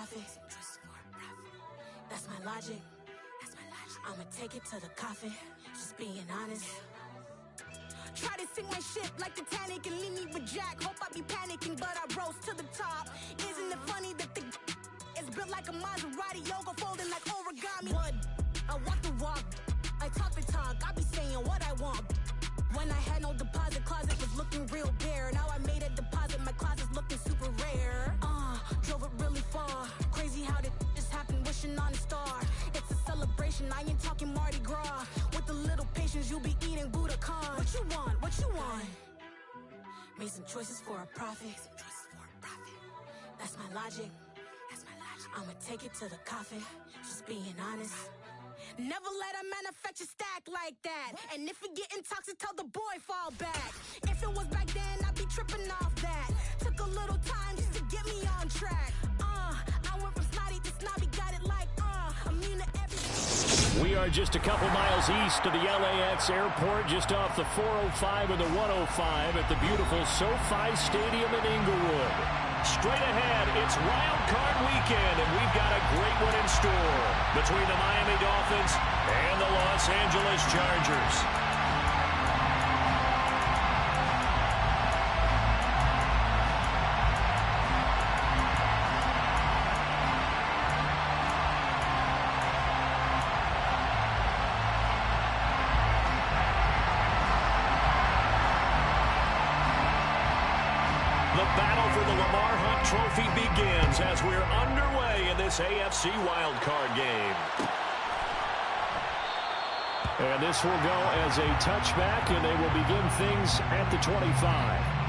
profit. That's my logic. I'ma take it to the coffin. Just being honest. Try to sink my ship like Titanic and leave me with Jack. Hope I be panicking, but I rose to the top. Isn't it funny that the is built like a Maserati, yoga folding like origami? What? I walk the walk, I talk the talk. I be saying what I want. When I had no deposit, closet was looking real bare. Now I made a deposit, my closet's looking super rare. Drove it really far. Crazy how did just happen, wishing on a star. It's a celebration, I ain't talking Mardi Gras. With a little patience, you'll be eating Budokan. What you want? What you want? Made some choices for a profit. That's my logic. I'ma take it to the coffin. Just being honest. Never let a manufacture stack like that. And if it getting toxic, tell the boy fall back. If it was back then, I'd be tripping off that. Took a little time just to get me on track. I went from snotty to snobby, got it like immune to everything. We are just a couple miles east of the LAX airport, just off the 405 and the 105 at the beautiful SoFi Stadium in Inglewood. Straight ahead, it's Wild Card Weekend, and we've got a great one in store between the Miami Dolphins and the Los Angeles Chargers. The battle for the Lamar Hunt Trophy begins as we're underway in this AFC wildcard game. And this will go as a touchback, and they will begin things at the 25.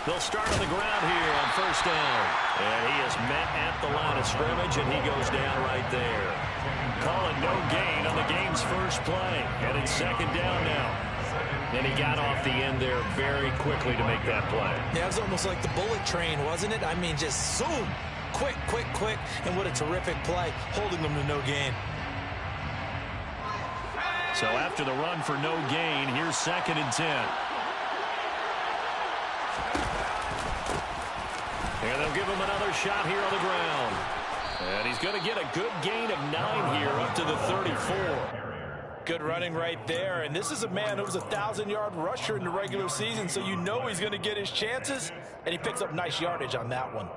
They'll start on the ground here on first down. And he is met at the line of scrimmage, and he goes down right there. Calling no gain on the game's first play. And it's second down now. And he got off the end there very quickly to make that play. Yeah, it was almost like the bullet train, wasn't it? I mean, just zoom. Quick, quick, quick. And what a terrific play, holding them to no gain. So after the run for no gain, here's 2nd and 10. And they'll give him another shot here on the ground. And he's going to get a good gain of 9 here up to the 34. Good running right there. And this is a man who was a 1,000-yard rusher in the regular season, so you know he's going to get his chances. And he picks up nice yardage on that one.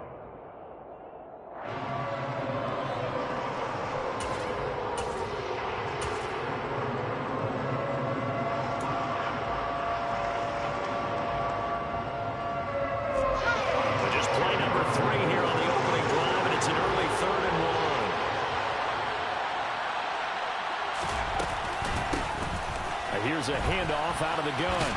Here's a handoff out of the gun.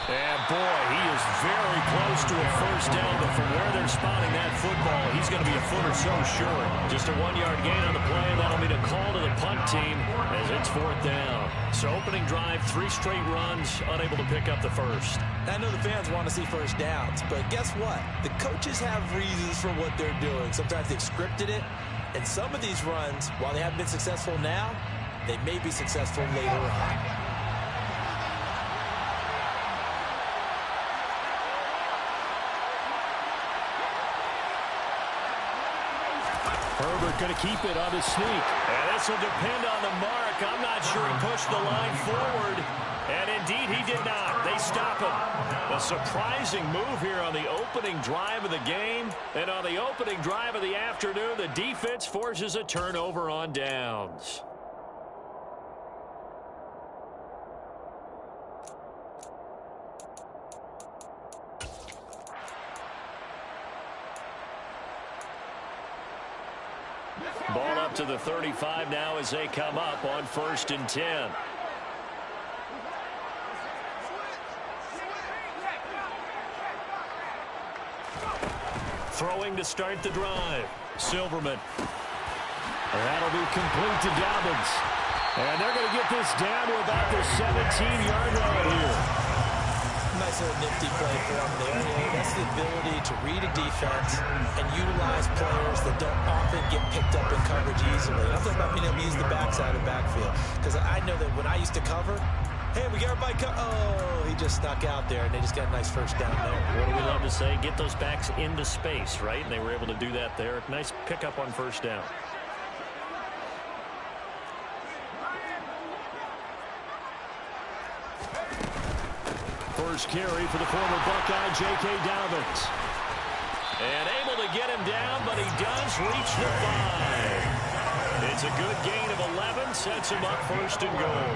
And, boy, he is very close to a first down, but from where they're spotting that football, he's going to be a foot or so short. Just a 1-yard gain on the play. That'll mean a call to the punt team as it's 4th down. So opening drive, 3 straight runs, unable to pick up the first. I know the fans want to see first downs, but guess what? The coaches have reasons for what they're doing. Sometimes they've scripted it, and some of these runs, while they haven't been successful now, they may be successful later on. Herbert going to keep it on his sneak. And this will depend on the mark. I'm not sure he pushed the line forward. And indeed he did not. They stop him. A surprising move here on the opening drive of the game. And on the opening drive of the afternoon, the defense forces a turnover on downs. Ball up to the 35 now as they come up on 1st and 10. Throwing to start the drive. Silverman. That'll be complete to Dobbins. And they're going to get this down to about the 17-yard line here. Nice little nifty play for him there. That's the ability to read a defense and utilize players that don't often get picked up in coverage easily. I'm talking about being able to use the backside of backfield. Because I know that when I used to cover, hey, we got everybody oh, he just snuck out there, and they just got a nice first down there. What do we love to say? Get those backs into space, right? And they were able to do that there. Nice pickup on first down. First carry for the former Buckeye, J.K. Dobbins. And able to get him down, but he does reach the 5. It's a good gain of 11, sets him up first and goal.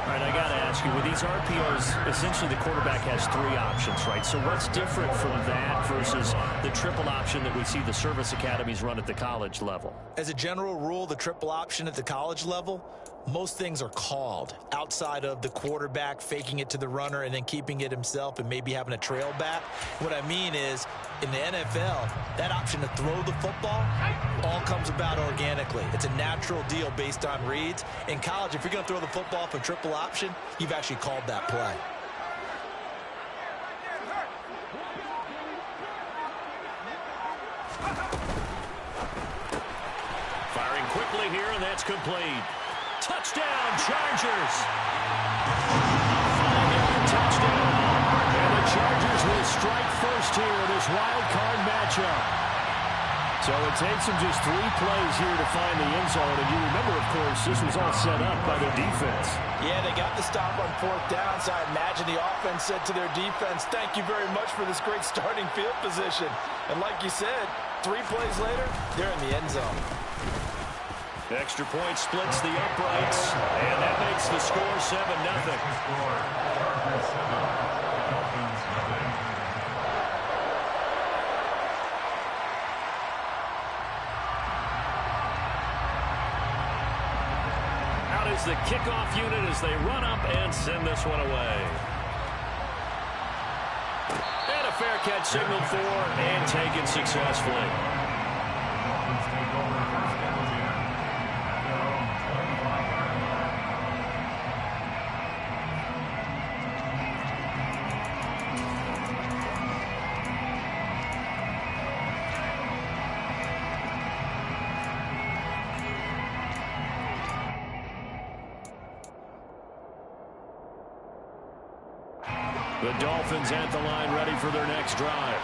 All right, I got to ask you, with these RPOs, essentially the quarterback has 3 options, right? So what's different from that versus the triple option that we see the service academies run at the college level? As a general rule, the triple option at the college level, most things are called outside of the quarterback faking it to the runner and then keeping it himself and maybe having a trail back. What I mean is, in the NFL, that option to throw the football all comes about organically. It's a natural deal based on reads. In college, if you're going to throw the football for triple option, you've actually called that play. Firing quickly here, and that's complete. Touchdown, Chargers! 5-yard touchdown. And the Chargers will strike first here in this wild card matchup. So it takes them just 3 plays here to find the end zone. And you remember, of course, this was all set up by their defense. Yeah, they got the stop on 4th down, so I imagine the offense said to their defense, thank you very much for this great starting field position. And like you said, 3 plays later, they're in the end zone. Extra point splits the uprights, and that makes the score 7-0. Out is the kickoff unit as they run up and send this one away. And a fair catch signaled for and taken successfully. The Dolphins at the line, ready for their next drive.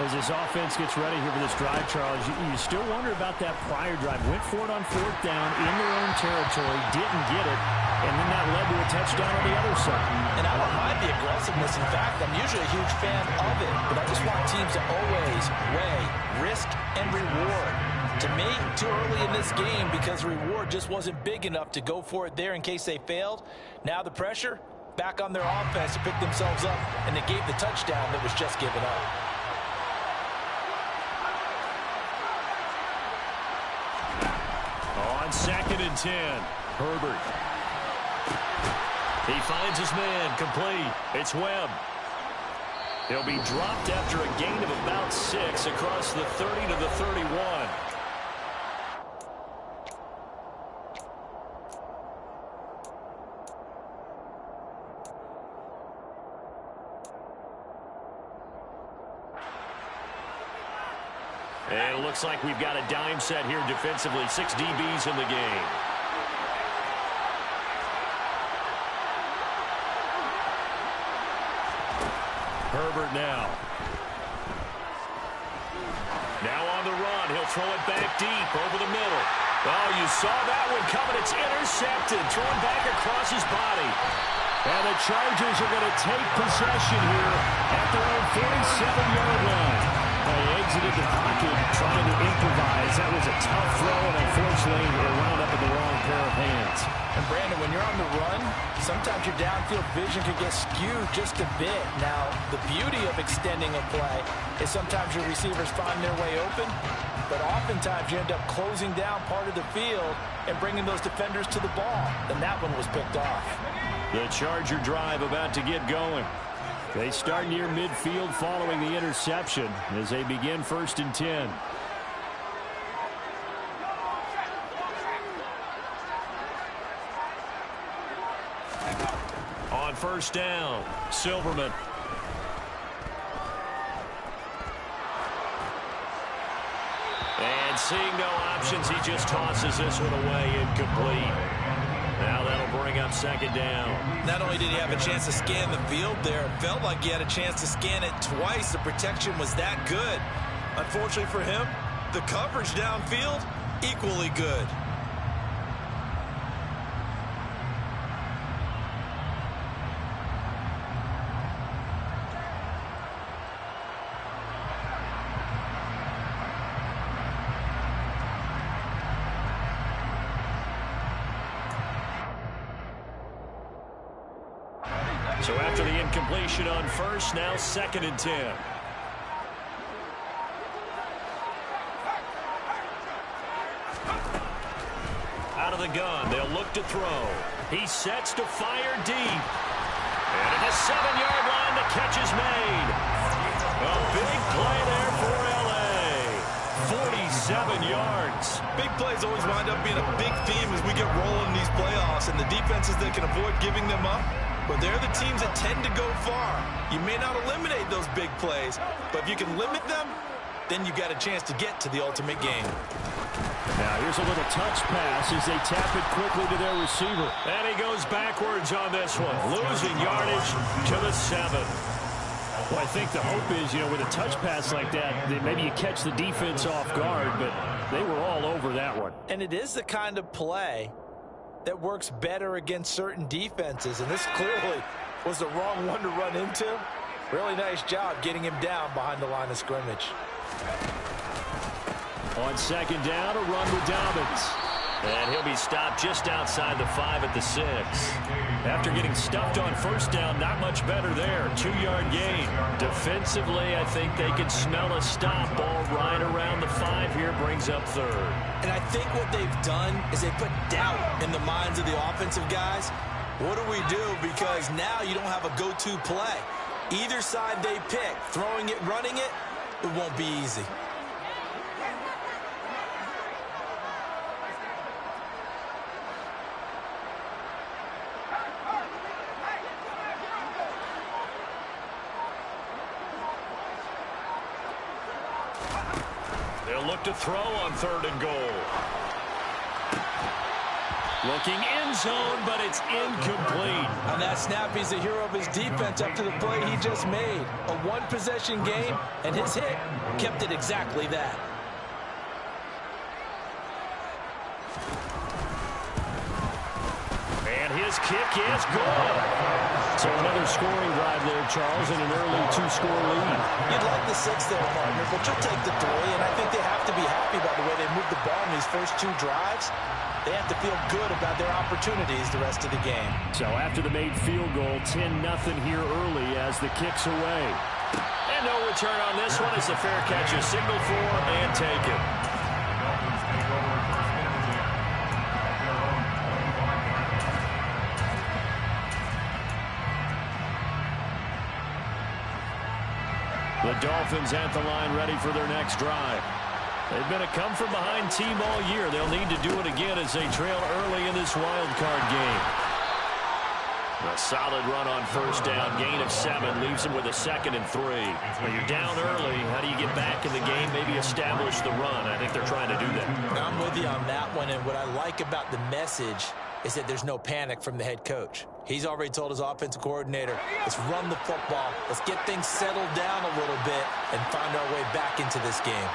As this offense gets ready here for this drive, Charles, you still wonder about that prior drive. Went for it on 4th down in their own territory, didn't get it, and then that led to a touchdown on the other side. And I don't mind the aggressiveness. In fact, I'm usually a huge fan of it, but I just want teams to always weigh risk and reward. To me, too early in this game because reward just wasn't big enough to go for it there in case they failed. Now the pressure back on their offense to pick themselves up, and they gave the touchdown that was just given up. On 2nd and 10, Herbert. He finds his man, complete. It's Webb. He'll be dropped after a gain of about 6 across the 30 to the 31. And it looks like we've got a dime set here defensively. 6 DBs in the game. Herbert now. Now on the run. He'll throw it back deep over the middle. Oh, you saw that one coming. It's intercepted. Thrown back across his body. And the Chargers are going to take possession here at their own 47-yard line. They exited the pocket trying to improvise. That was a tough throw, and unfortunately, it wound up in the wrong pair of hands. And Brandon, when you're on the run, sometimes your downfield vision can get skewed just a bit. Now, the beauty of extending a play is sometimes your receivers find their way open, but oftentimes you end up closing down part of the field and bringing those defenders to the ball. And that one was picked off. The Charger drive about to get going. They start near midfield following the interception as they begin 1st and 10. On 1st down, Silverman. And seeing no options, he just tosses this one away, incomplete. Now that'll bring up 2nd down. Not only did he have a chance to scan the field there, it felt like he had a chance to scan it twice. The protection was that good. Unfortunately for him, the coverage downfield, equally good. So after the incompletion on 1st, now 2nd and 10. Out of the gun, they'll look to throw. He sets to fire deep. And at the 7-yard line, the catch is made. A big play there for L.A. 47 yards. Big plays always wind up being a big theme as we get rolling in these playoffs, and the defenses that can avoid giving them up, but they're the teams that tend to go far. You may not eliminate those big plays, but if you can limit them, then you got a chance to get to the ultimate game. Now here's a little touch pass as they tap it quickly to their receiver. And he goes backwards on this one, losing yardage to the 7. Well, I think the hope is, with a touch pass like that maybe you catch the defense off guard, but they were all over that one. And it is the kind of play that works better against certain defenses, and this clearly was the wrong one to run into. Really nice job getting him down behind the line of scrimmage. On 2nd down, a run with Dobbins. And he'll be stopped just outside the 5 at the 6. After getting stuffed on 1st down, not much better there. 2-yard gain. Defensively, I think they can smell a stop. Ball right around the 5 here, brings up 3rd. And I think what they've done is they put doubt in the minds of the offensive guys. What do we do? Because now you don't have a go-to play. Either side they pick, throwing it, running it, it won't be easy. They'll look to throw on 3rd and goal. Looking end zone, but it's incomplete. On that snap, he's the hero of his defense up to the play he just made. A one-possession game, and his hit kept it exactly that. And his kick is good. So another scoring drive there, Charles, and an early 2-score lead. You'd like the 6 there, partner, but you'll take the 3, and I think they have to be happy about the way they moved the ball in these first 2 drives. They have to feel good about their opportunities the rest of the game. So after the made field goal, 10-0 here early as the kick's away. And no return on this one as the fair catch is signaled for and taken. The Dolphins at the line ready for their next drive. They've been a come-from-behind team all year. They'll need to do it again as they trail early in this wild card game. A solid run on 1st down. Gain of 7 leaves them with a 2nd and 3. When you're down early, how do you get back in the game, maybe establish the run? I think they're trying to do that. I'm with you on that one, and what I like about the message is that there's no panic from the head coach. He's already told his offensive coordinator, let's run the football, let's get things settled down a little bit and find our way back into this game.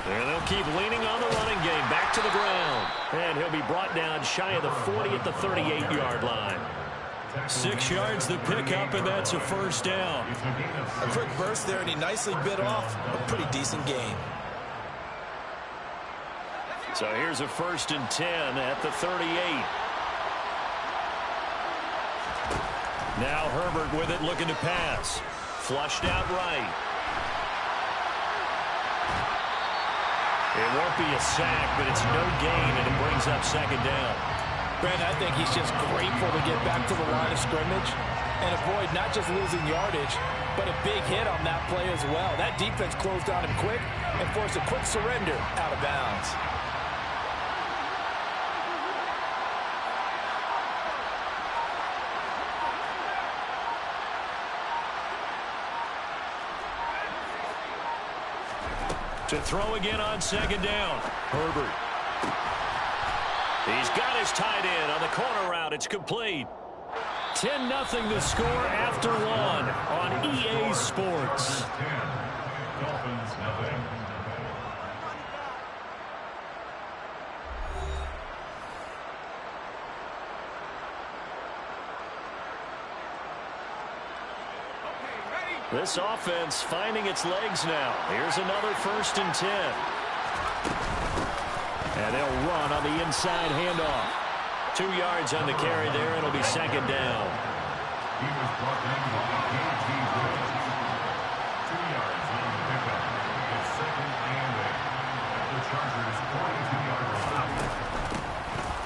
And they'll keep leaning on the running game. Back to the ground. And he'll be brought down shy of the 40 at the 38-yard line. 6 yards the pickup, and that's a 1st down. A quick burst there, and he nicely bit off a pretty decent gain. So here's a 1st and 10 at the 38. Now Herbert with it, looking to pass. Flushed out right. It won't be a sack, but it's no gain, and it brings up second down. Brandon, I think he's just grateful to get back to the line of scrimmage and avoid not just losing yardage, but a big hit on that play as well. That defense closed on him quick and forced a quick surrender out of bounds. To throw again on second down. Herbert. He's got his tight end on the corner route. It's complete. 10-0 the score after one on EA Sports. Dolphins, nothing. This offense finding its legs now. Here's another 1st and 10. And they'll run on the inside handoff. 2 yards on the carry there. It'll be second down. He was brought down by A.T. Wood. 2 yards on the pickup. It's second and 8. The Chargers 42-yard line.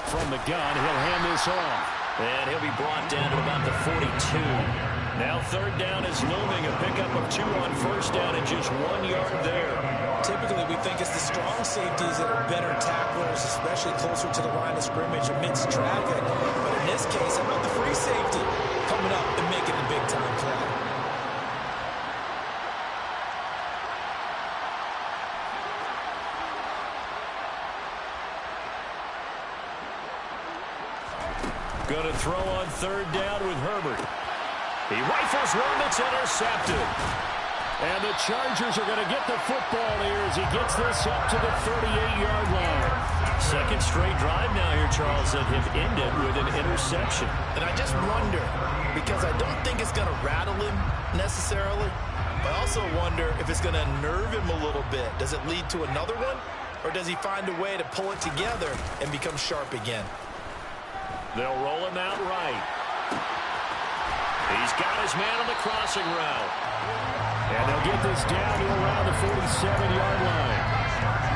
From the gun, he'll hand this off. And he'll be brought down to about the 42. Now 3rd down is looming. A pickup of 2 on 1st down and just 1 yard there. Typically, we think it's the strong safeties that are better tacklers, especially closer to the line of scrimmage amidst traffic. But in this case, how about the free safety coming up and making the big-time play? Going to throw on 3rd down with Herbert. He rifles one that's intercepted. And the Chargers are going to get the football here as he gets this up to the 38-yard line. Second straight drive now here, Charles, that have ended with an interception. And I just wonder, because I don't think it's going to rattle him necessarily, but I also wonder if it's going to nerve him a little bit. Does it lead to another one? Or does he find a way to pull it together and become sharp again? They'll roll him out right. He's got his man on the crossing route. And they'll get this down to around the 47-yard line.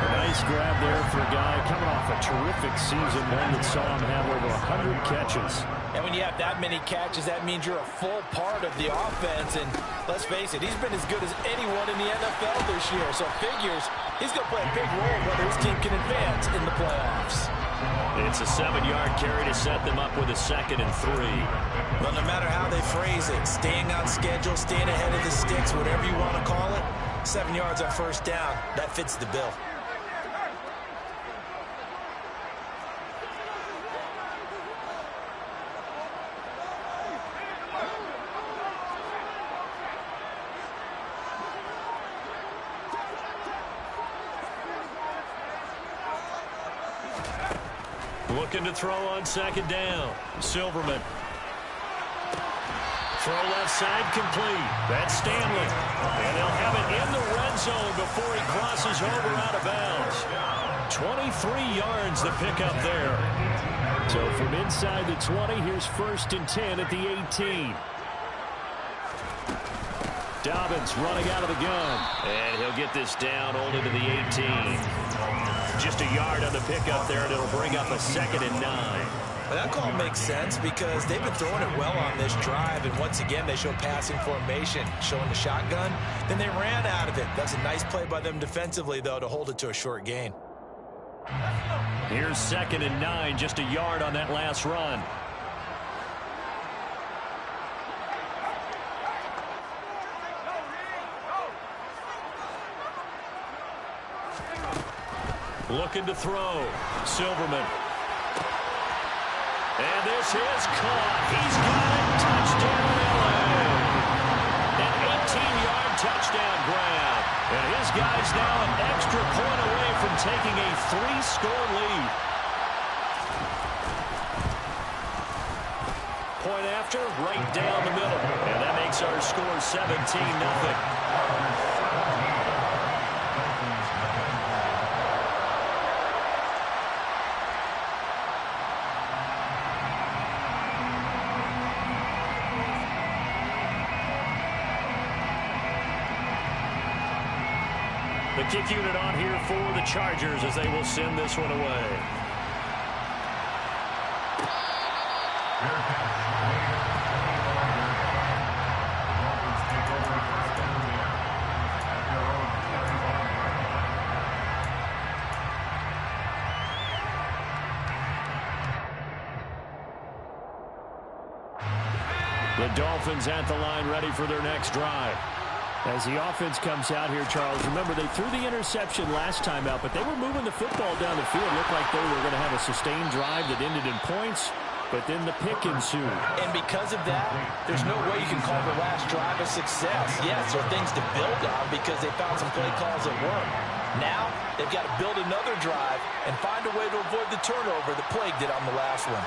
A nice grab there for a guy coming off a terrific season, one that saw him have over 100 catches. And when you have that many catches, that means you're a full part of the offense. And let's face it, he's been as good as anyone in the NFL this year. So figures he's going to play a big role whether his team can advance in the playoffs. It's a 7-yard carry to set them up with a 2nd and 3. Well, no matter how they phrase it, staying on schedule, staying ahead of the sticks, whatever you want to call it, 7 yards on 1st down, that fits the bill. Looking to throw on 2nd down. Silverman. Throw left side complete. That's Stanley. And they'll have it in the red zone before he crosses over out of bounds. 23 yards the pickup there. So from inside the 20, here's 1st and 10 at the 18. Dobbins running out of the gun. And he'll get this down only to the 18. Just a yard on the pickup there, and it'll bring up a 2nd and 9. Well, that call makes sense because they've been throwing it well on this drive, and once again, they show passing formation, showing the shotgun. Then they ran out of it. That's a nice play by them defensively, though, to hold it to a short gain. Here's 2nd and 9, just a yard on that last run. Looking to throw. Silverman. And this is caught. He's got it. Touchdown, LA. An 18-yard touchdown grab. And his guy's now an extra point away from taking a 3-score lead. Point after, right down the middle. And that makes our score 17-0. The kick unit on here for the Chargers as they will send this one away. The Dolphins at the line ready for their next drive. As the offense comes out here, Charles, remember they threw the interception last time out, but they were moving the football down the field. It looked like they were going to have a sustained drive that ended in points, but then the pick ensued. And because of that, there's no way you can call the last drive a success. Yes, there are things to build on because they found some play calls that work. Now, they've got to build another drive and find a way to avoid the turnover that plagued it on the last one.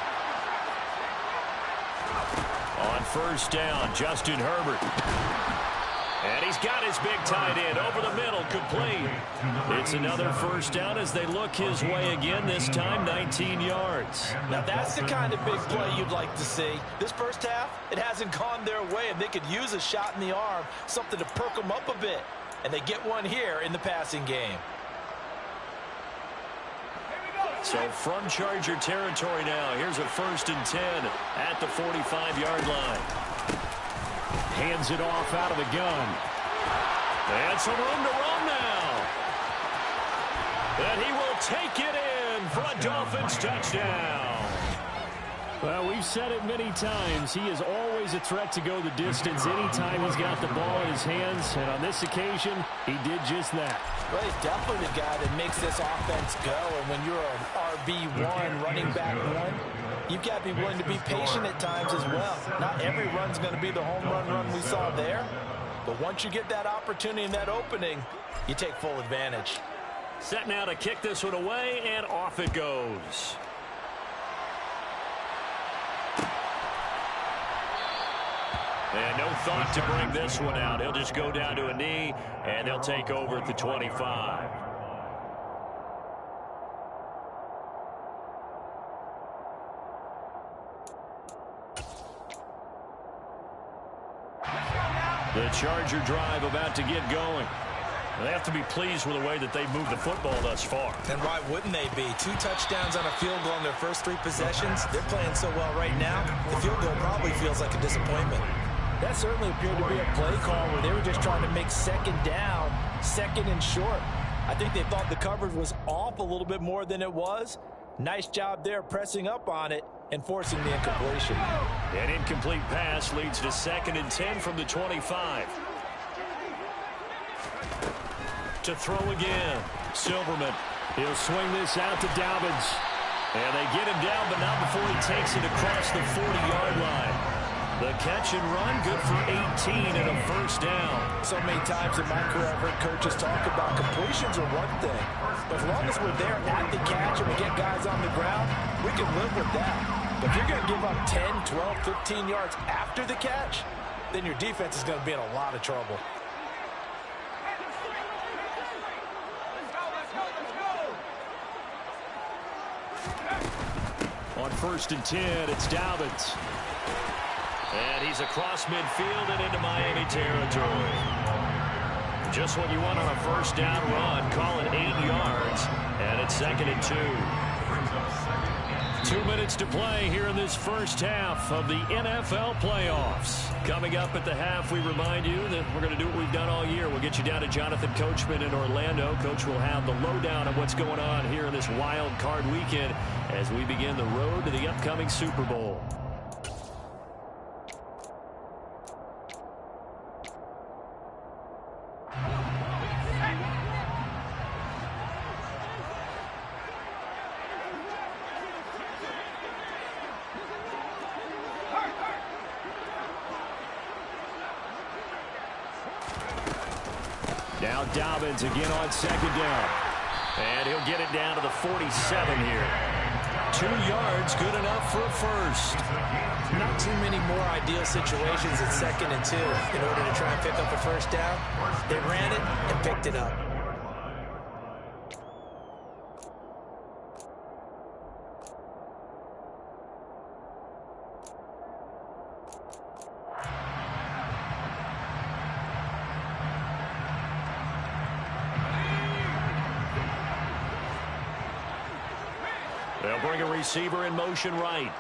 On first down, Justin Herbert. And he's got his big tight end over the middle, complete. It's another first down as they look his way again, this time 19 yards. Now that's the kind of big play you'd like to see. This first half, it hasn't gone their way, and they could use a shot in the arm, something to perk them up a bit. And they get one here in the passing game. So from Charger territory now, here's a 1st and 10 at the 45-yard line. Hands it off out of the gun. And some room to run now. And he will take it in for a Dolphins touchdown. Well, we've said it many times. He is always a threat to go the distance anytime he's got the ball in his hands. And on this occasion, he did just that. Well, he's definitely the guy that makes this offense go. And when you're an RB1, running back one, you've got to be willing to be patient at times as well. Not every run's going to be the home run we saw there. But once you get that opportunity and that opening, you take full advantage. Set now to kick this one away, and off it goes. And no thought to bring this one out. He'll just go down to a knee, and they'll take over at the 25. The Charger drive about to get going. They have to be pleased with the way that they've moved the football thus far. And why wouldn't they be? 2 touchdowns on a field goal in their first 3 possessions. They're playing so well right now, the field goal probably feels like a disappointment. That certainly appeared to be a play call where they were just trying to make second down, second and short. I think they thought the coverage was off a little bit more than it was. Nice job there pressing up on it and forcing the incompletion. An incomplete pass leads to 2nd and 10 from the 25. To throw again. Silverman. He'll swing this out to Dobbins. And they get him down, but not before he takes it across the 40-yard line. The catch and run, good for 18 and a first down. So many times in my career I've heard coaches talk about completions are one thing. But as long as we're there at the catch and we get guys on the ground, we can live with that. But if you're going to give up 10, 12, 15 yards after the catch, then your defense is going to be in a lot of trouble. On 1st and 10, it's Dobbins. And he's across midfield and into Miami territory. Just what you want on a first down run. Call it 8 yards. And it's 2nd and 2. 2 minutes to play here in this first half of the NFL playoffs. Coming up at the half, we remind you that we're going to do what we've done all year. We'll get you down to Jonathan Coachman in Orlando. Coach will have the lowdown on what's going on here in this wild card weekend as we begin the road to the upcoming Super Bowl. Now Dobbins again on 2nd down. And he'll get it down to the 47 here. 2 yards, good enough for a first. Not too many more ideal situations at 2nd and 2 in order to try and pick up a first down. They ran it and picked it up. bring a receiver in motion right.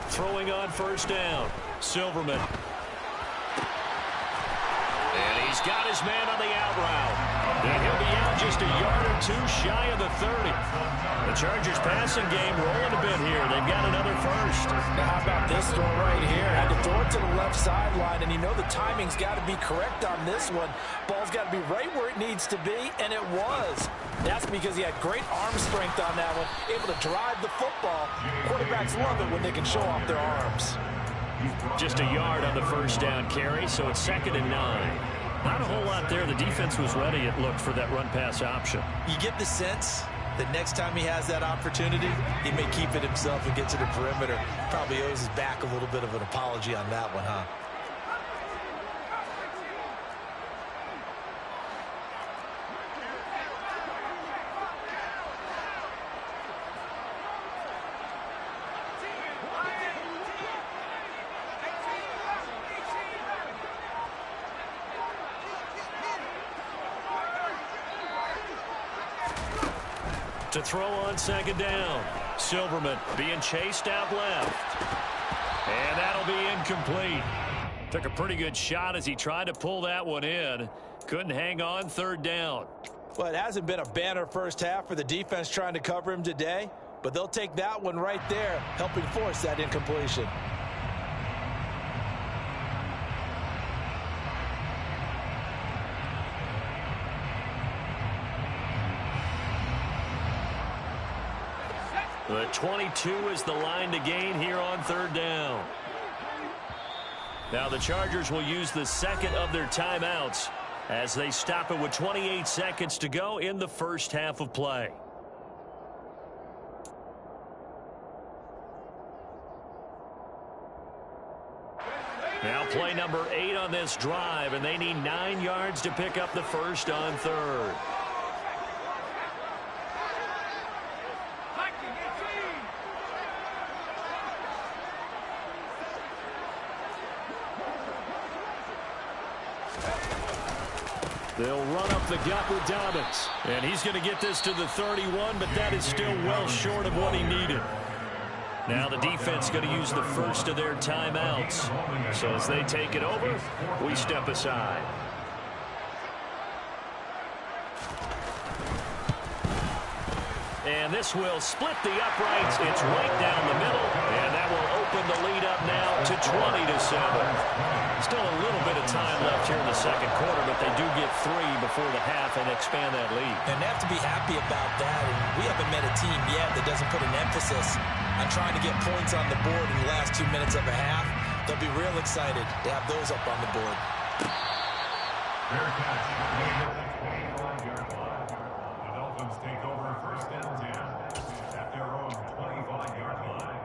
Throwing on first down. Silverman. And he's got his man on the out route. And he'll be out just a yard or two shy of the 30. The Chargers passing game rolling a bit here. They've got another first. Now how about this throw right here? Had to throw it to the left sideline, and you know the timing's got to be correct on this one. Ball's got to be right where it needs to be, and it was. That's because he had great arm strength on that one, able to drive the football. Quarterbacks love it when they can show off their arms. Just a yard on the first down carry, so it's 2nd and 9. Not a whole lot there. The defense was ready, it looked, for that run-pass option. You get the sense that next time he has that opportunity, he may keep it himself and get to the perimeter. Probably owes his back a little bit of an apology on that one, huh? To throw on 2nd down. Silverman being chased out left. And that'll be incomplete. Took a pretty good shot as he tried to pull that one in. Couldn't hang on 3rd down. Well, it hasn't been a banner first half for the defense trying to cover him today, but they'll take that one right there, helping force that incompletion. The 22 is the line to gain here on 3rd down. Now the Chargers will use the second of their timeouts as they stop it with 28 seconds to go in the first half of play. Now play number 8 on this drive, and they need 9 yards to pick up the first on 3rd. They'll run up the gut with Dobbins. And he's going to get this to the 31, but that is still well short of what he needed. Now the defense going to use the first of their timeouts. So as they take it over, we step aside. And this will split the uprights. It's right down the middle, and that will open the lead up now to 20-7. Still a little bit of time left here in the second quarter, but they do get 3 before the half and expand that lead. And they have to be happy about that. And we haven't met a team yet that doesn't put an emphasis on trying to get points on the board in the last 2 minutes of a half. They'll be real excited to have those up on the board. Fair catch. The Dolphins take over 1st and 10 at their own 25-yard line.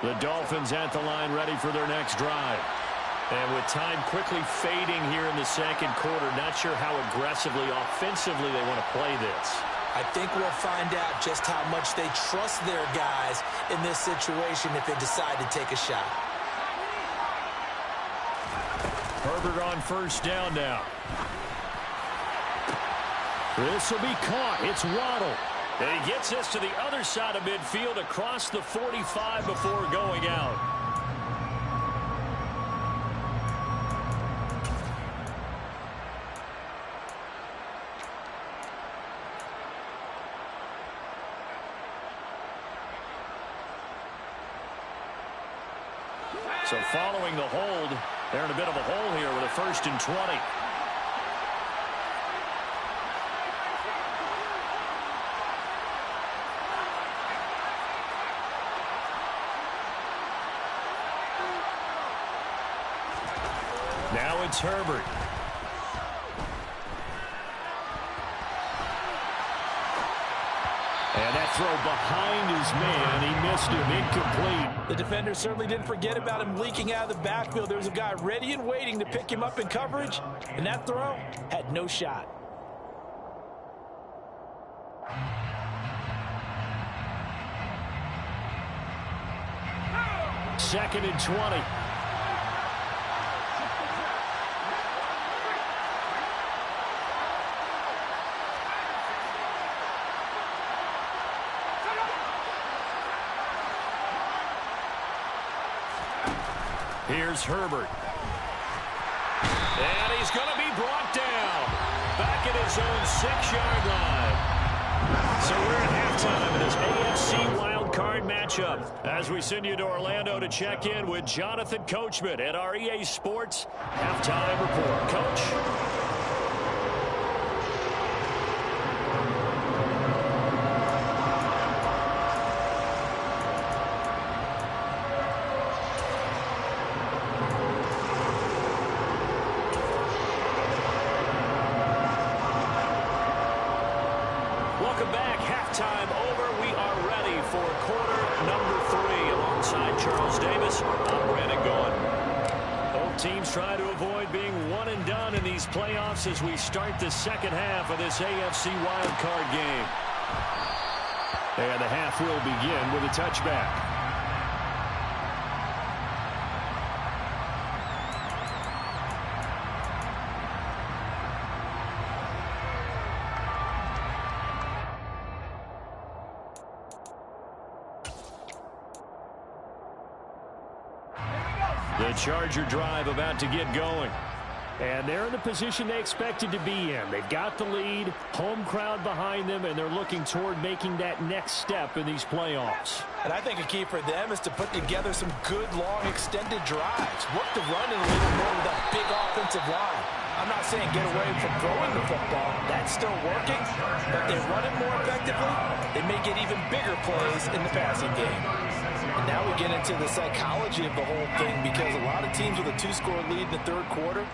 The Dolphins at the line ready for their next drive. And with time quickly fading here in the second quarter, not sure how aggressively, offensively they want to play this. I think we'll find out just how much they trust their guys in this situation if they decide to take a shot. Herbert on first down now. This will be caught. It's Waddle. And he gets this to the other side of midfield across the 45 before going out. So following the hold, they're in a bit of a hole here with a 1st and 20. Now it's Herbert. And that throw behind his man, he missed him, incomplete. The defender certainly didn't forget about him leaking out of the backfield. There was a guy ready and waiting to pick him up in coverage, and that throw had no shot. Second and 20. Here's Herbert. And he's going to be brought down. Back at his own 6-yard line. So we're at halftime in this AFC wildcard matchup as we send you to Orlando to check in with Jonathan Coachman at our EA Sports Halftime Report. Coach? Welcome back. Halftime over. We are ready for quarter number 3. Alongside Charles Davis, I'm Brandon Gaughan. Both teams try to avoid being one and done in these playoffs as we start the second half of this AFC wildcard game. And the half will begin with a touchback. The Charger drive about to get going. And they're in the position they expected to be in. They've got the lead, home crowd behind them, and they're looking toward making that next step in these playoffs. And I think a key for them is to put together some good, long, extended drives. Work the run in a little more with that big offensive line. I'm not saying get away from throwing the football. That's still working. But they run it more effectively, they may get even bigger plays in the passing game. And now we get into the psychology of the whole thing, because a lot of teams with a 2-score lead in the third quarter,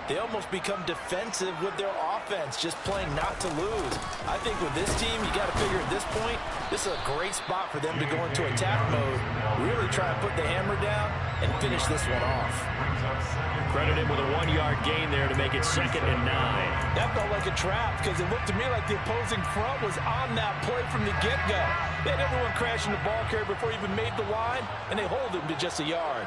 they almost become defensive with their offense, just playing not to lose. I think with this team, you got to figure at this point, this is a great spot for them to go into attack mode, really try and put the hammer down and finish this one off. Credit him with a 1-yard gain there to make it 2nd and 9. That felt like a trap, because it looked to me like the opposing front was on that play from the get-go. They had everyone crashing the ball carrier before he even made the line, and they hold him to just a yard.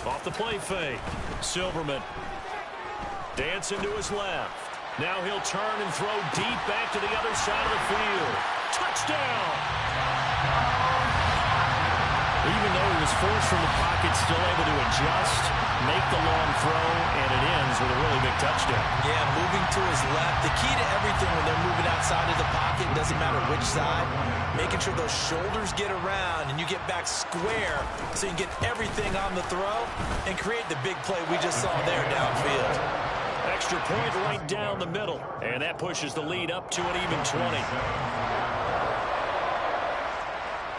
Off the play fake. Silverman. Dancing to his left. Now he'll turn and throw deep back to the other side of the field. Touchdown! Even though he was forced from the pocket, still able to adjust, make the long throw, and it ends with a really big touchdown. Yeah, moving to his left. The key to everything when they're moving outside of the pocket, doesn't matter which side, making sure those shoulders get around and you get back square so you can get everything on the throw and create the big play we just saw there downfield. Extra point right down the middle, and that pushes the lead up to an even 20.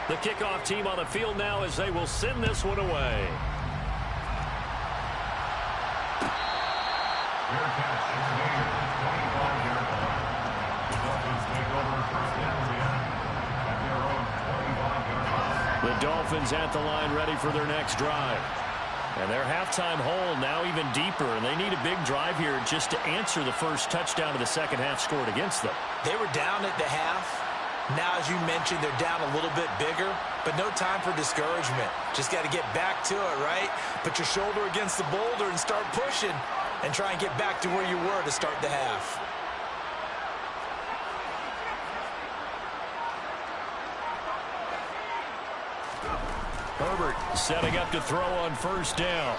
The kickoff team on the field now as they will send this one away. The Dolphins at the line ready for their next drive. And their halftime hole now even deeper, and they need a big drive here just to answer the first touchdown of the second half scored against them. They were down at the half. Now, as you mentioned, they're down a little bit bigger, but no time for discouragement. Just got to get back to it, right? Put your shoulder against the boulder and start pushing and try and get back to where you were to start the half. Herbert setting up to throw on first down.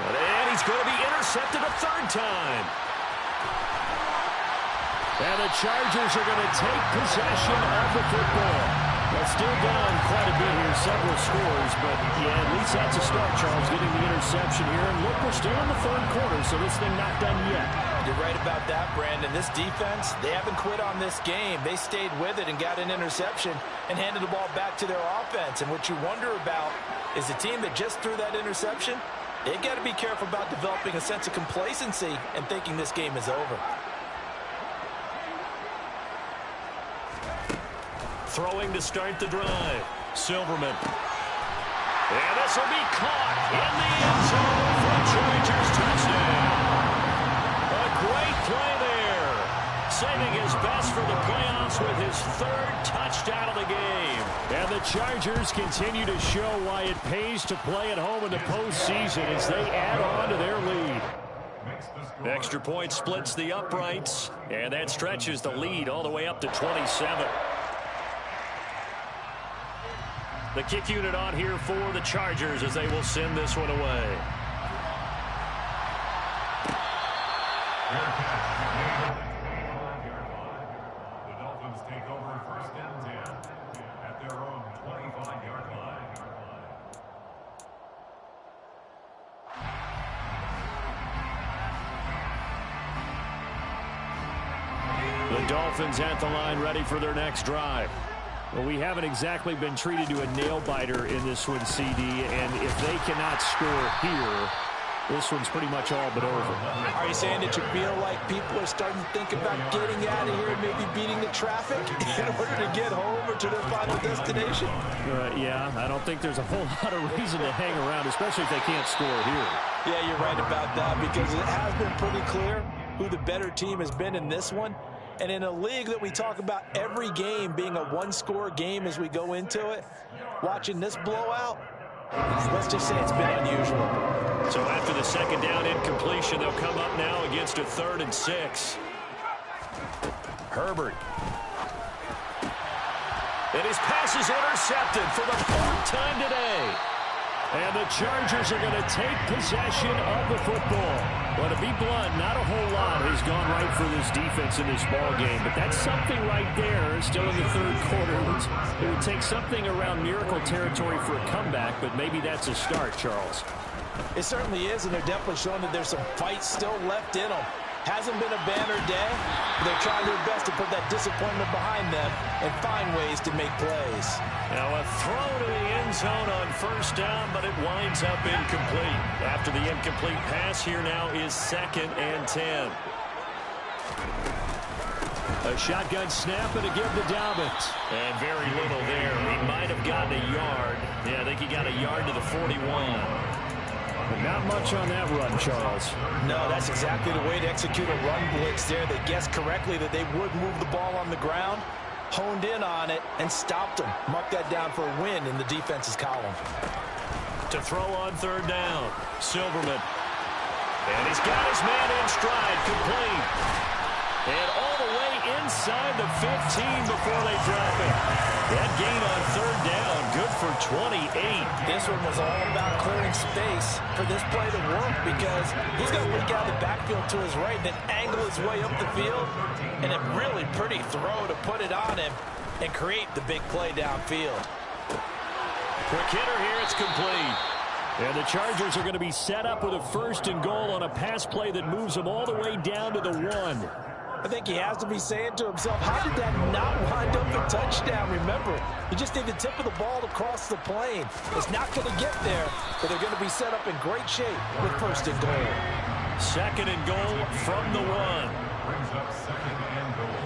And he's going to be intercepted a third time. And the Chargers are going to take possession of the football. Well, still down quite a bit here, several scores, but yeah, at least that's a start, Charles, getting the interception here. And look, we're still in the third quarter, so this thing not done yet. You're right about that, Brandon. This defense, they haven't quit on this game. They stayed with it and got an interception and handed the ball back to their offense. And what you wonder about is the team that just threw that interception, they got to be careful about developing a sense of complacency and thinking this game is over. Throwing to start the drive. Silverman. And this will be caught in the end zone for a Chargers touchdown. A great play there. Saving his best for the playoffs with his third touchdown of the game. And the Chargers continue to show why it pays to play at home in the postseason as they add on to their lead. Extra point splits the uprights, and that stretches the lead all the way up to 27. The kick unit on here for the Chargers as they will send this one away. The Dolphins take over first and 10 at their own 25-yard line. The Dolphins at the line, ready for their next drive. Well, we haven't exactly been treated to a nail-biter in this one, CD, and if they cannot score here, this one's pretty much all but over. Are you saying that you feel like people are starting to think about getting out of here and maybe beating the traffic in order to get home or to their final destination? Yeah, I don't think there's a whole lot of reason to hang around, especially if they can't score here. Yeah, you're right about that because it has been pretty clear who the better team has been in this one. And in a league that we talk about every game being a one-score game as we go into it, watching this blowout, let's just say it's been unusual. So after the second down incompletion, they'll come up now against a 3rd and 6. Herbert. And his pass is intercepted for the 4th time today. And the Chargers are going to take possession of the football. Well, to be blunt, not a whole lot has gone right for this defense in this ball game, but that's something right there. Still in the third quarter. It would take something around miracle territory for a comeback, but maybe that's a start, Charles. It certainly is, and they're definitely showing that there's some fight still left in them. Hasn't been a banner day, but they're trying their best to put that disappointment behind them and find ways to make plays. Now a throw to the end zone on first down, but it winds up incomplete. After the incomplete pass, here now is 2nd and 10. A shotgun snap and a give to Dobbins. And very little there. He might have gotten a yard. Yeah, I think he got a yard to the 41. But not much on that run, Charles. No, that's exactly the way to execute a run blitz there. They guessed correctly that they would move the ball on the ground, honed in on it, and stopped them. Mark that down for a win in the defense's column. To throw on 3rd down, Silverman. And he's got his man in stride, complete. And all the way inside the 15 before they drop it. That gain on 3rd down, good for 28. This one was all about clearing space for this play to work because he's going to leak out of the backfield to his right, then angle his way up the field, and a really pretty throw to put it on him and create the big play downfield. Quick hitter here, it's complete. And the Chargers are going to be set up with a 1st and goal on a pass play that moves them all the way down to the 1. I think he has to be saying to himself, how did that not wind up a touchdown? Remember, you just need the tip of the ball to cross the plane. It's not going to get there, but they're going to be set up in great shape with 1st and goal. 2nd and goal from the 1. Brings up 2nd and goal.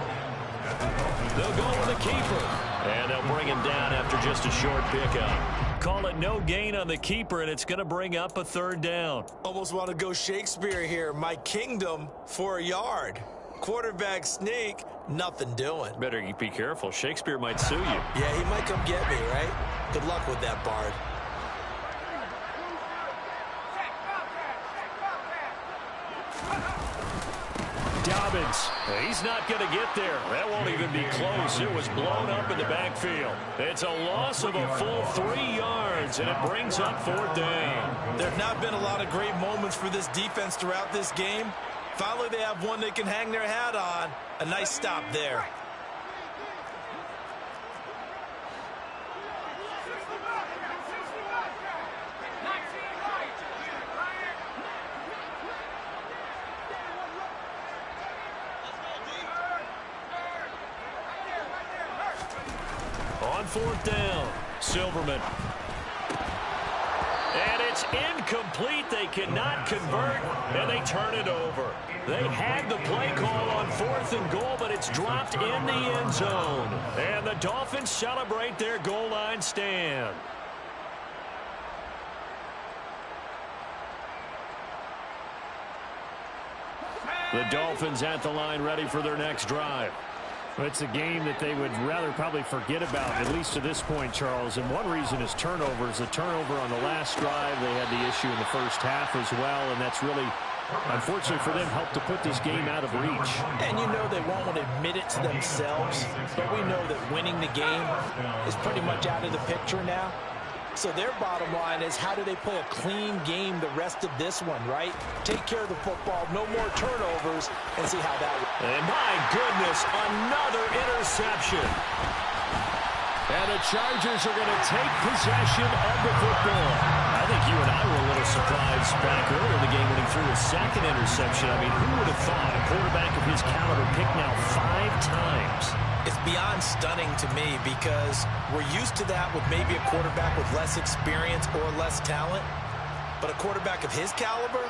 They'll go with the keeper. And they'll bring him down after just a short pickup. Call it no gain on the keeper, and it's going to bring up a 3rd down. Almost want to go Shakespeare here. My kingdom for a yard. Quarterback sneak, nothing doing. Better be careful. Shakespeare might sue you. Yeah, he might come get me, right? Good luck with that, Bard. Dobbins. He's not going to get there. That won't even be close. It was blown up in the backfield. It's a loss of a full 3 yards, and it brings up 4th down. There have not been a lot of great moments for this defense throughout this game. Finally, they have one they can hang their hat on. A nice stop there. On fourth down, Silverman. And it's incomplete. They cannot convert, and they turn it over. They had the play call on 4th and goal, but it's dropped in the end zone. And the Dolphins celebrate their goal line stand. The Dolphins at the line, ready for their next drive. It's a game that they would rather probably forget about, at least to this point, Charles. And one reason is turnovers. The turnover on the last drive, they had the issue in the first half as well, and that's really, unfortunately for them, helped to put this game out of reach. And you know they won't want to admit it to themselves, but we know that winning the game is pretty much out of the picture now. So their bottom line is, how do they play a clean game the rest of this one, right? Take care of the football, no more turnovers, and see how that works. And my goodness, another interception. And the Chargers are going to take possession of the football. I think you and I were a little surprised back earlier in the game when he threw his second interception. I mean, who would have thought a quarterback of his caliber picked now 5 times? It's beyond stunning to me because we're used to that with maybe a quarterback with less experience or less talent. But a quarterback of his caliber,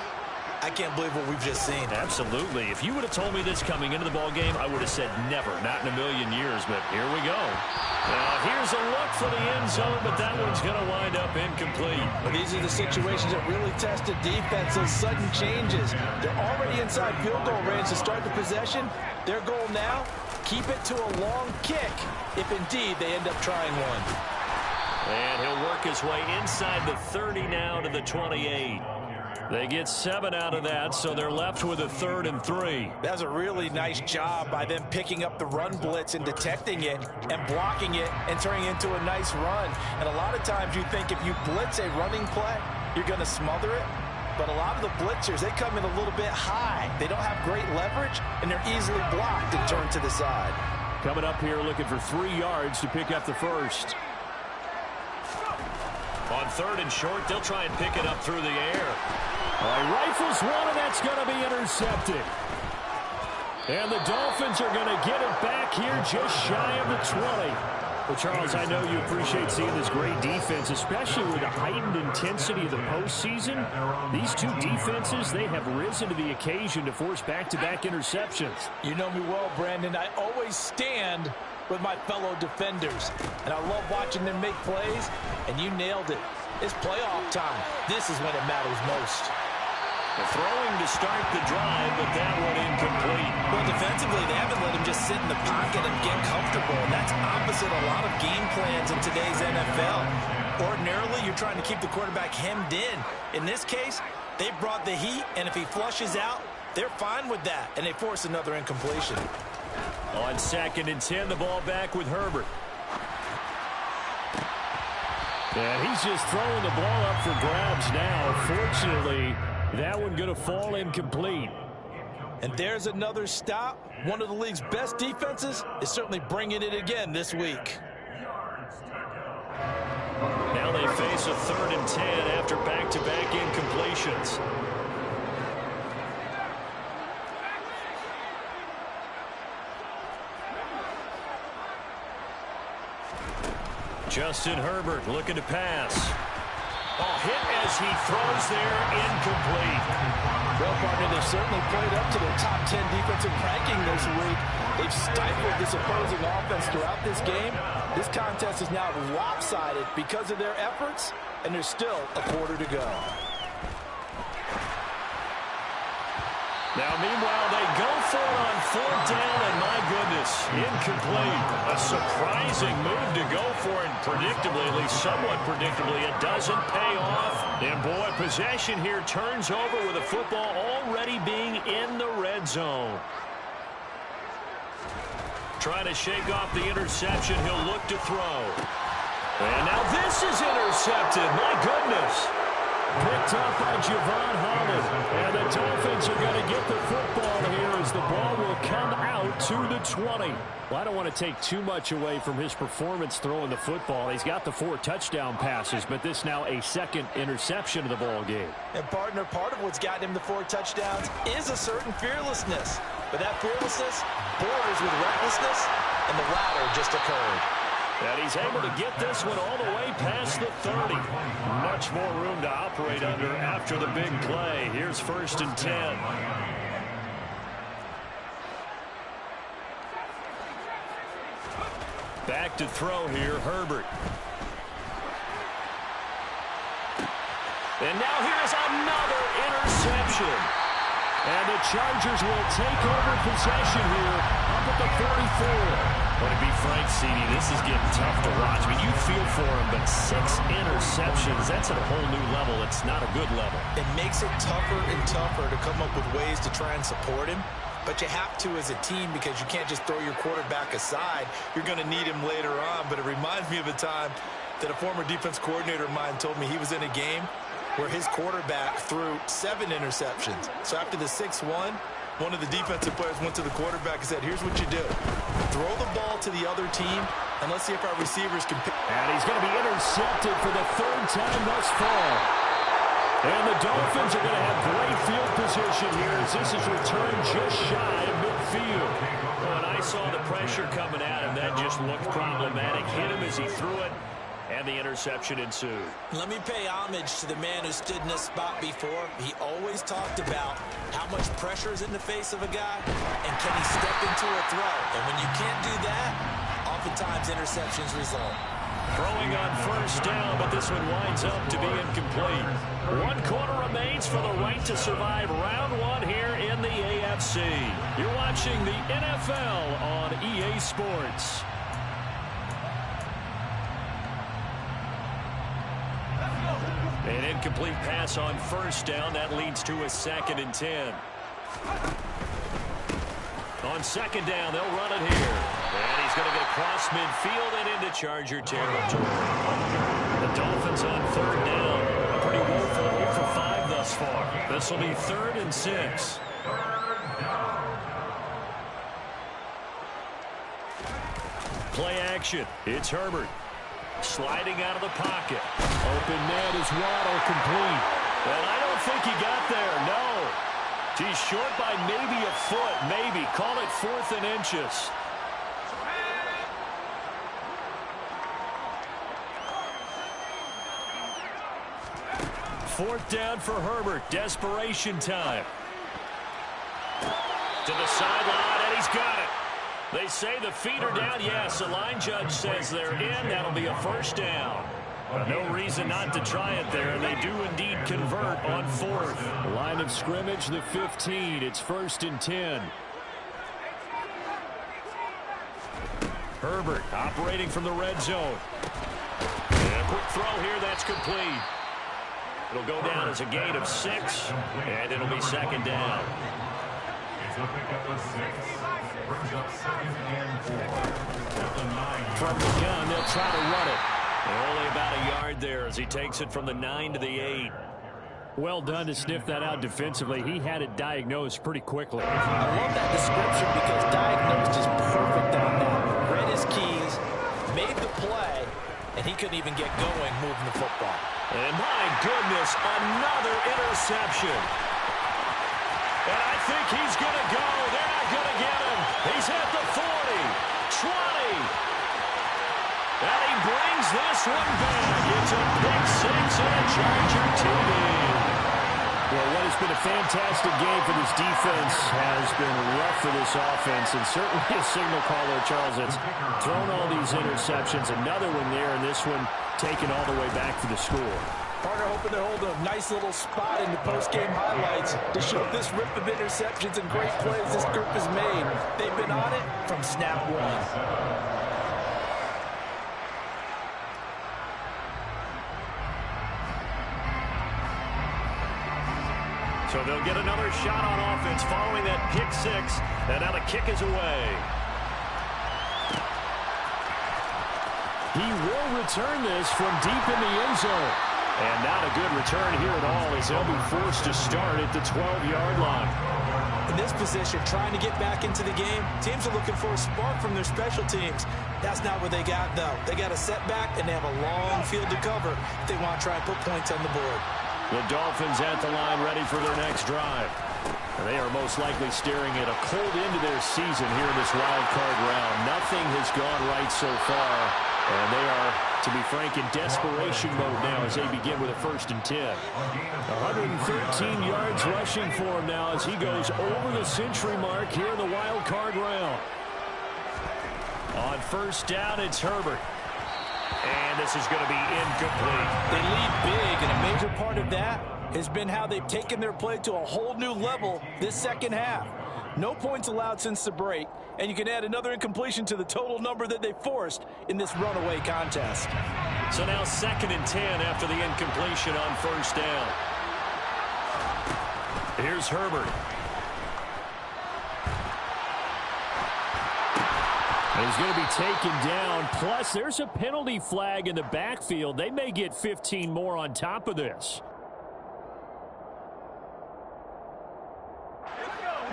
I can't believe what we've just seen. Absolutely. If you would have told me this coming into the ball game, I would have said never, not in a million years. But here we go. Now, here's a look for the end zone, but that one's going to wind up incomplete. Well, these are the situations that really test a defense, those sudden changes. They're already inside field goal range to start the possession. Their goal now, keep it to a long kick, if indeed they end up trying one. And he'll work his way inside the 30 now to the 28. They get 7 out of that, so they're left with a 3rd and 3. That's a really nice job by them picking up the run blitz and detecting it and blocking it and turning it into a nice run. And a lot of times you think if you blitz a running play, you're going to smother it. But a lot of the blitzers, they come in a little bit high. They don't have great leverage, and they're easily blocked and turned to the side. Coming up here looking for 3 yards to pick up the first. On 3rd and short, they'll try and pick it up through the air. All right, rifles one, and that's going to be intercepted. And the Dolphins are going to get it back here just shy of the 20. Well, Charles, I know you appreciate seeing this great defense, especially with the heightened intensity of the postseason. These two defenses, they have risen to the occasion to force back-to-back interceptions. You know me well, Brandon. I always stand with my fellow defenders, and I love watching them make plays, and you nailed it. It's playoff time. This is when it matters most. Throwing to start the drive, but that one incomplete. Well, defensively, they haven't let him just sit in the pocket and get comfortable, and that's opposite a lot of game plans in today's NFL. Ordinarily, you're trying to keep the quarterback hemmed in. In this case, they brought the heat, and if he flushes out, they're fine with that, and they force another incompletion. On 2nd and 10, the ball back with Herbert. And he's just throwing the ball up for grabs now. Fortunately, that one going to fall incomplete. And there's another stop. One of the league's best defenses is certainly bringing it again this week. Now they face a 3rd and 10 after back-to-back incompletions. Justin Herbert looking to pass. Hit as he throws there, incomplete. Well, partner, they've certainly played up to their top 10 defensive ranking this week. They've stifled this opposing offense throughout this game. This contest is now lopsided because of their efforts, and there's still a quarter to go. Now, meanwhile, they go for it on 4th down, and my goodness, incomplete. A surprising move to go for it, predictably, at least somewhat predictably, it doesn't pay off. And, boy, possession here turns over with the football already being in the red zone. Trying to shake off the interception, he'll look to throw. And now this is intercepted, my goodness. Picked up by Javon Holland. And the Dolphins are going to get the football here as the ball will come out to the 20. Well, I don't want to take too much away from his performance throwing the football. He's got the 4 touchdown passes, but this now a 2nd interception of the ball game. And, partner, part of what's gotten him the 4 touchdowns is a certain fearlessness. But that fearlessness borders with recklessness, and the latter just occurred. And he's able to get this one all the way past the 30. Much more room to operate under after the big play. Here's 1st and 10. Back to throw here, Herbert. And now here's another interception. And the Chargers will take over possession here up at the 44. Well, to be frank, CD, this is getting tough to watch. I mean, you feel for him, but 6 interceptions, that's at a whole new level. It's not a good level. It makes it tougher and tougher to come up with ways to try and support him. But you have to as a team because you can't just throw your quarterback aside. You're going to need him later on. But it reminds me of a time that a former defense coordinator of mine told me he was in a game where his quarterback threw 7 interceptions. So after the 6-1, one of the defensive players went to the quarterback and said, here's what you do. Throw the ball to the other team, and let's see if our receivers can pick. And he's going to be intercepted for the 3rd time thus far. And the Dolphins are going to have great field position here as this is returned just shy of midfield. Well, and I saw the pressure coming at him. That just looked problematic. Hit him as he threw it, and the interception ensued. Let me pay homage to the man who stood in this spot before. He always talked about how much pressure is in the face of a guy, and can he step into a throw. And when you can't do that, oftentimes interceptions result. Throwing on 1st down, but this one winds up to be incomplete. 1 quarter remains for the right to survive round 1 here in the AFC. You're watching the NFL on EA Sports. An incomplete pass on 1st down. That leads to a 2nd and 10. On 2nd down, they'll run it here. And he's going to get across midfield and into Charger territory. The Dolphins on 3rd down. A pretty woeful 0 for 5 thus far. This will be 3rd and 6. Play action. It's Herbert. Sliding out of the pocket. Open man is Waddle, complete. And I don't think he got there, no. He's short by maybe a foot, maybe. Call it 4th and inches. Fourth down for Herbert. Desperation time. To the sideline, and he's got it. They say the feet are down. Yes, the line judge says they're in. That'll be a 1st down. No reason not to try it there, and they do indeed convert on 4th. Line of scrimmage, the 15. It's 1st and 10. Herbert operating from the red zone. And a quick throw here, that's complete. It'll go down as a gain of 6, and it'll be 2nd down. It's a pickup of 6. Brings up 2nd and 4. At the 9. From the gun, they'll try to run it. Only about a yard there as he takes it from the 9 to the 8. Well done to sniff that out defensively. He had it diagnosed pretty quickly. I love that description because diagnosed is perfect on that. Read his keys, made the play, and he couldn't even get going moving the football. And my goodness, another interception. And I think he's going to go. They're not going to get him. He's at the 40, 20. And he brings this one back. It's a pick 6 and a Charger TD. Well, what has been a fantastic game for this defense has been rough for this offense, and certainly a signal caller, Charles, that's thrown all these interceptions. Another one there, and this one taken all the way back for the score. Partner hoping to hold a nice little spot in the post-game highlights to show this rip of interceptions and great plays this group has made. They've been on it from snap 1. So they'll get another shot on offense following that pick 6. And now the kick is away. He will return this from deep in the end zone. And not a good return here at all as they'll be forced to start at the 12-yard line. In this position, trying to get back into the game, teams are looking for a spark from their special teams. That's not what they got, though. They got a setback, and they have a long field to cover if they want to try and put points on the board. The Dolphins at the line ready for their next drive. They are most likely staring at a cold end to their season here in this wild card round. Nothing has gone right so far And they are, to be frank, in desperation mode now as they begin with a 1st and 10. 113 yards rushing for him now as he goes over the century mark here in the wild card round. On 1st down, it's Herbert. And this is going to be incomplete. They lead big, and a major part of that has been how they've taken their play to a whole new level this second half. No points allowed since the break, and you can add another incompletion to the total number that they forced in this runaway contest. So now 2nd and 10 after the incompletion on 1st down. Here's Herbert. And he's going to be taken down. Plus, there's a penalty flag in the backfield. They may get 15 more on top of this.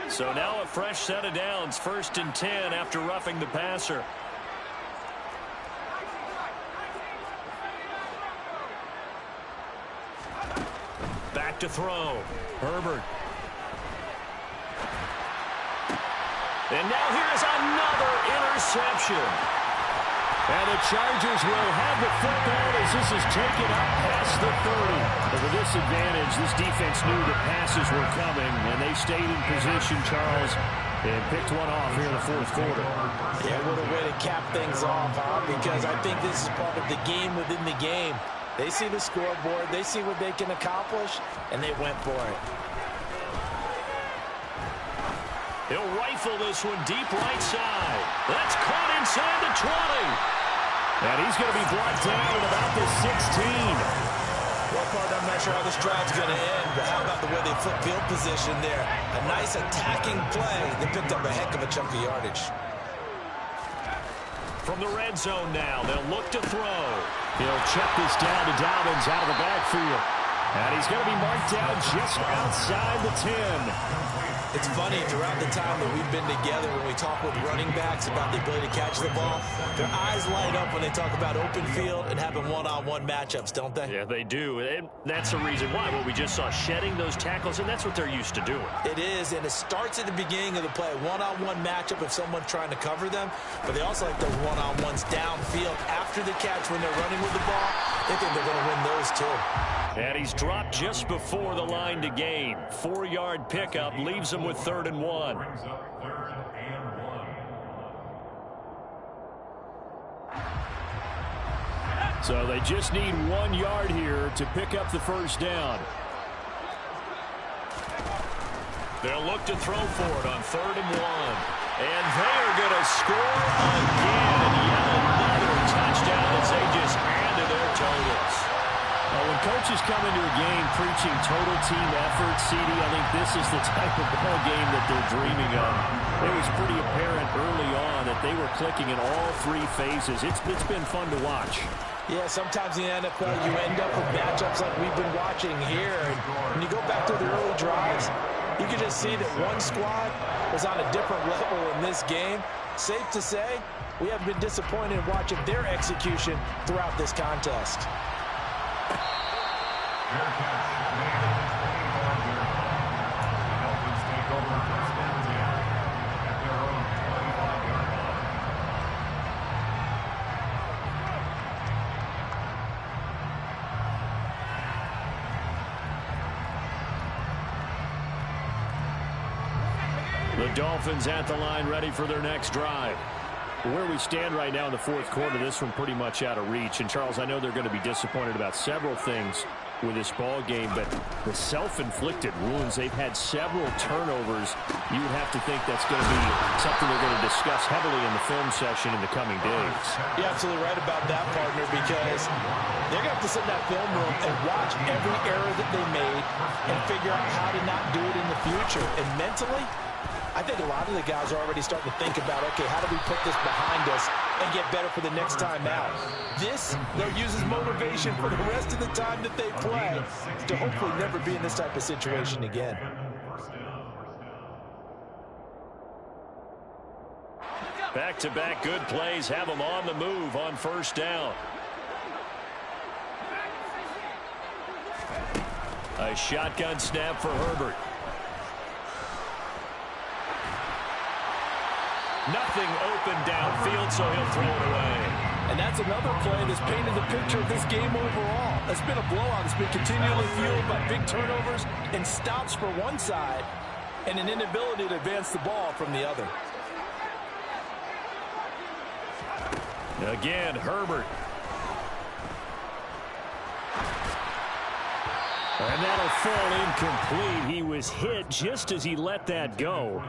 So now a fresh set of downs, 1st and 10 after roughing the passer. Back to throw. Herbert. And now here's another interception. And the Chargers will have the football as this is taken up past the 30. But with this advantage, this defense knew the passes were coming, and they stayed in position, Charles, and picked one off here in the 4th quarter. Yeah, what a way to cap things off, huh? Because I think this is part of the game within the game. They see the scoreboard, they see what they can accomplish, and they went for it. He'll rifle this one deep right side. That's caught inside the 20. And he's going to be brought down at about the 16. Well, partner, I'm not sure how this drive's going to end, but how about the way they flip field position there? A nice attacking play. They picked up a heck of a chunk of yardage. From the red zone now, they'll look to throw. He'll check this down to Dobbins out of the backfield. And he's going to be marked down just outside the 10. It's funny, throughout the time that we've been together, when we talk with running backs about the ability to catch the ball, their eyes light up when they talk about open field and having one-on-one matchups, don't they? Yeah, they do. And that's the reason why. Well, we just saw shedding those tackles, and that's what they're used to doing. It is, and it starts at the beginning of the play. One-on-one matchup if someone's trying to cover them, but they also like those one-on-ones downfield after the catch when they're running with the ball. They think they're going to win those, too. And he's dropped just before the line to gain. 4-yard pickup leaves him with 3rd and 1. So they just need 1 yard here to pick up the 1st down. They'll look to throw for it on 3rd and 1. And they are going to score again and yet another touchdown as they just add to their totals. When coaches come into a game preaching total team effort, CD, I think this is the type of ball game that they're dreaming of. It was pretty apparent early on that they were clicking in all 3 phases. It's been fun to watch. Yeah, sometimes in the NFL you end up with matchups like we've been watching here. And when you go back to the early drives, you can just see that one squad was on a different level in this game. Safe to say, we have been disappointed in watching their execution throughout this contest. Fair catch made at the 25-yard line. The Dolphins take over 1st and 10 at their own 25-yard line. The Dolphins at the line ready for their next drive. Where we stand right now in the 4th quarter, this one pretty much out of reach. And, Charles, I know they're going to be disappointed about several things with this ball game, but the self-inflicted wounds, they've had several turnovers. You would have to think that's going to be something they're going to discuss heavily in the film session in the coming days. You're absolutely right about that, partner, because they're going to have to sit in that film room and watch every error that they made and figure out how to not do it in the future. And mentally, I think a lot of the guys are already starting to think about, okay, how do we put this behind us and get better for the next time out? This, they'll use as motivation for the rest of the time that they play to hopefully never be in this type of situation again. Back-to-back good plays have them on the move on 1st down. A shotgun snap for Herbert. Nothing open downfield, so he'll throw it away. And that's another play that's painted the picture of this game overall. It's been a blowout. It's been continually fueled by big turnovers and stops for one side and an inability to advance the ball from the other. Again, Herbert. And that'll fall incomplete. He was hit just as he let that go.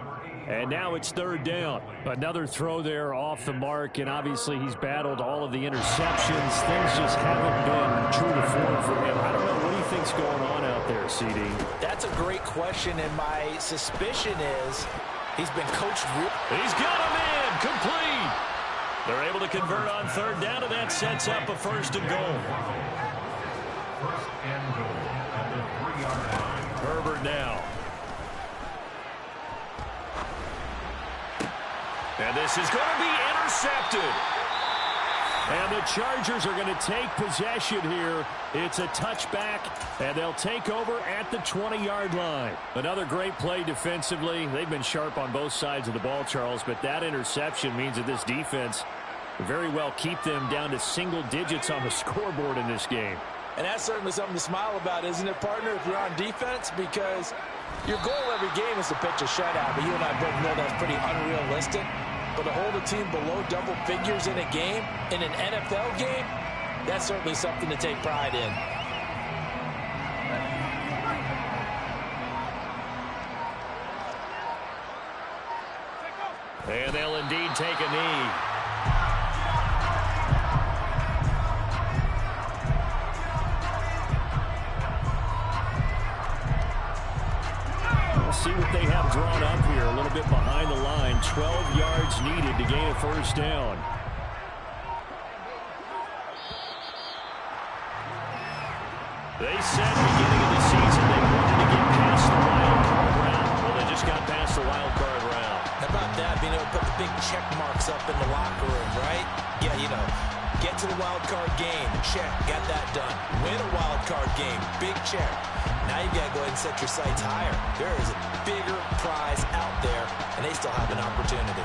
And now it's third down. Another throw there off the mark, and obviously he's battled all of the interceptions. Things just haven't been true to form for him. I don't know. What do you think's going on out there, CD? That's a great question, and my suspicion is he's been coached. He's got him in. Complete. They're able to convert on third down, and that sets up a first and goal. First and goal at the 3-yard line. Herbert now. And this is going to be intercepted. And the Chargers are going to take possession here. It's a touchback, and they'll take over at the 20-yard line. Another great play defensively. They've been sharp on both sides of the ball, Charles, but that interception means that this defense very well keep them down to single digits on the scoreboard in this game. And that's certainly something to smile about, isn't it, partner, if you're on defense? Because your goal every game is to pitch a shutout, but you and I both know that's pretty unrealistic. But to hold a team below double figures in a game, in an NFL game, that's certainly something to take pride in. And they'll indeed take a knee. See what they have drawn up here. A little bit behind the line. 12 yards needed to gain a first down. They said beginning of the season they wanted to get past the wild card round. Well, they just got past the wild card round. How about that? Being able to put the big check marks up in the locker room, right? Yeah, you know, get to the wild card game. Check. Got that done. Win a wild card game. Big check. Now you got to go ahead and set your sights higher. There is a bigger prize out there, and they still have an opportunity.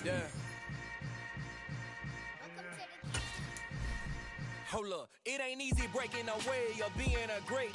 Yeah. Hold up, it ain't easy breaking away or being a great.